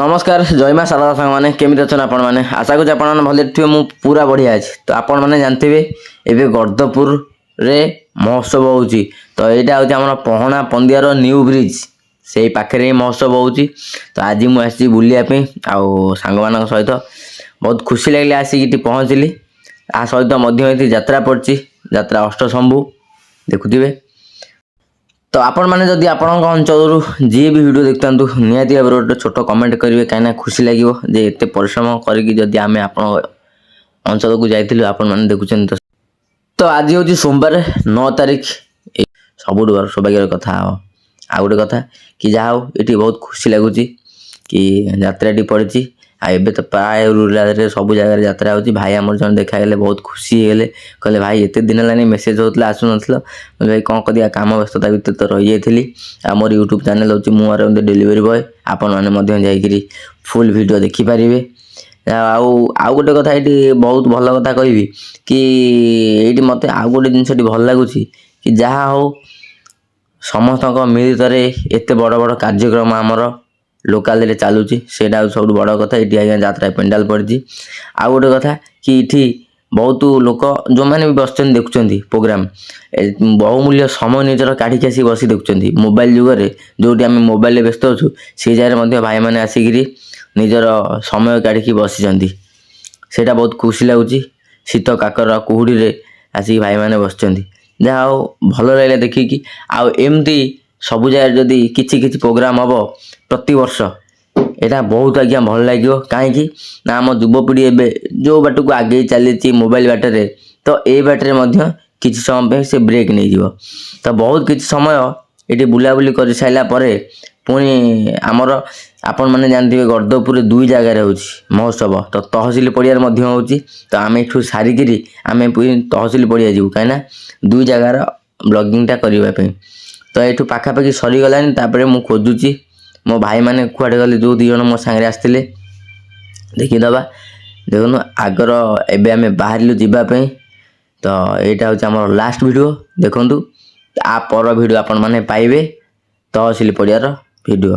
नमस्कार जय माँ शारदा सांग मैंने केमी अच्छा आपण मैंने आशा करूँ आपण भले थे मु पूरा बढ़िया अच्छी तो आपण मैंने जानते एवं गर्दपुर रे महोत्सव हो तो यहाँ हूँ आम पहना पंदियार न्यू ब्रिज से पाखे ही महोत्सव हो तो आज मुझे बुलापी आउ सांग सहित बहुत खुशी लगे आसिक पहुँचली आ सहित यात्रा पड़ी यात्रा अष्टशंभु देखुवे तो आपण मैंने जदि आपण अंचल जी भी वीडियो देखता निहाती भाव गोटे छोट कमेंट करेंगे कहीं खुशी लगे जे एत परिश्रम करी आम आपण अंचल को जाइलु आपण मैंने देखुं तो आज हूँ सोमवार 9 तारिख सब सौभाग्य कथा आ गोटे कथा कि जहाँ ये बहुत खुशी लगुच कि यात्राटी पड़ी आबे तो प्राय रूराल सब जगह यात्रा होती भाई आम जन देखागले बहुत खुशी होगले कहले भाई एत दिन है मेसेज होता आसुन भाई कौन कर कम व्यस्तता भितर तो रही जाइली आ मोर यूट्यूब चैनल हूँ मुझे डेलीवरी बॉय आपण मैंने जाकि फुल वीडियो देखिपारे आउ गोटे कथा ये बहुत भल कथा कहि कि ये मत आउ गोटे जिनस भल लगुच कि जहाँ हो समस्त मिलित एत बड़ बड़ कार्यक्रम आमर लोकाल रे चलुची सेटा सब बड़ कथा ये आज्ञा यात्रा पेंडाल पड़ी आ गोटे कथा कि ये बहुत लोक जो मैंने भी बस देखुं प्रोग्राम बहुमूल्य समय निजर काढ़ी आसी बसी देखुं मोबाइल जुगे जो आम मोबाइल व्यस्त अच्छु से जगह भाई मैंने आसिक निजर समय काढ़ी बसी सेटा बहुत खुशी लगुच शीत काकर कुहुड़ी रे आसिक भाई मैंने बस जहाँ हो भल लगे देखिकी आउ एमती सब जगह जदि किछि प्रोग्राम हम प्रति वर्ष यहाँ बहुत आज्ञा भल लगे कहीं ना आम युवपीढ़ी एवं जो बाट को आगे चली मोबाइल बाटर तो ये बाटर किसी समय से ब्रेक नहीं जीव तो बहुत किसी समय ये बुलाबुली कर सारापर पुणी आमर आपण मैंने जानते गर्दपुर 2 जगार हो महोत्सव तो तहसिल पड़ियार हो तो आम यू सारिकी आम तहसिल पड़िया जीव कहीं 2 जगार ब्लॉगिंगटा करने तो ये पाखापाखि सरीगलानी मुझे खोजुची मो भाई मैंने कुआड़े गले जो 2 जन मो सांगे आसते देखीदबा देखो आगर एबे आम बाहर जावाई तो यहाँ हूँ आम लास्ट वीडियो देखु आ पर वीडियो आपण मैंने पाइबे तहसिल पड़ियार वीडियो